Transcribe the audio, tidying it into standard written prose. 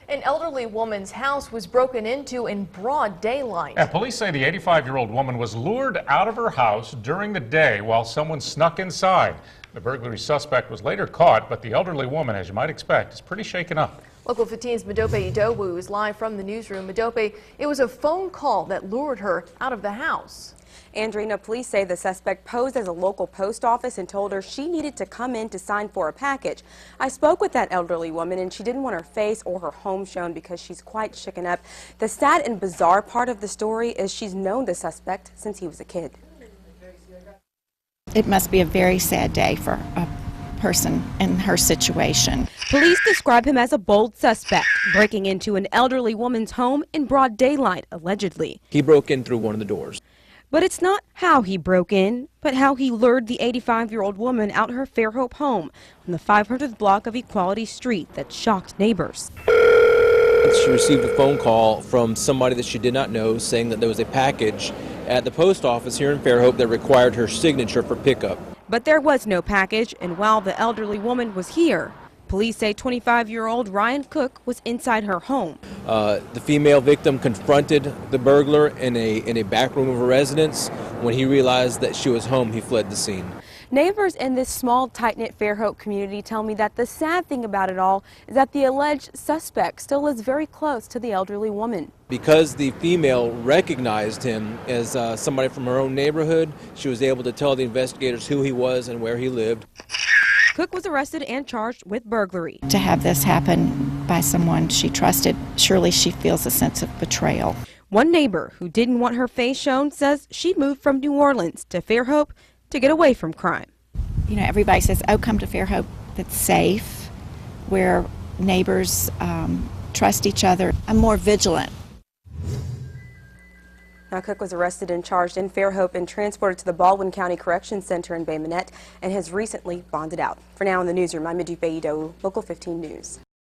An elderly woman's house was broken into in broad daylight. And police say the 85-year-old woman was lured out of her house during the day while someone snuck inside. The burglary suspect was later caught, but the elderly woman, as you might expect, is pretty shaken up. Local 15's Madope Idowu is live from the newsroom. Madope, it was a phone call that lured her out of the house. Andrina, police say the suspect posed as a local post office and told her she needed to come in to sign for a package. I spoke with that elderly woman and she didn't want her face or her home shown because she's quite shaken up. The sad and bizarre part of the story is she's known the suspect since he was a kid. It must be a very sad day for a person in her situation. Police describe him as a bold suspect, breaking into an elderly woman's home in broad daylight, allegedly. He broke in through one of the doors. But it's not how he broke in, but how he lured the 85-year-old woman out her Fairhope home on the 500th block of Equality Street that shocked neighbors. She received a phone call from somebody that she did not know saying that there was a package at the post office here in Fairhope that required her signature for pickup. But there was no package, and while the elderly woman was here, police say 25-year-old Ryan Cook was inside her home. The female victim confronted the burglar in a back room of a residence. When he realized that she was home, he fled the scene. Neighbors in this small, tight-knit Fairhope community tell me that the sad thing about it all is that the alleged suspect still is very close to the elderly woman. Because the female recognized him as somebody from her own neighborhood, she was able to tell the investigators who he was and where he lived. Cook was arrested and charged with burglary. To have this happen by someone she trusted, surely she feels a sense of betrayal. One neighbor who didn't want her face shown says she moved from New Orleans to Fairhope to get away from crime. You know, everybody says, oh, come to Fairhope that's safe, where neighbors trust each other. I'm more vigilant. Now, Cook was arrested and charged in Fairhope and transported to the Baldwin County Corrections Center in Bay Minette and has recently bonded out. For now in the newsroom, I'm Madope Idowu, Local 15 News.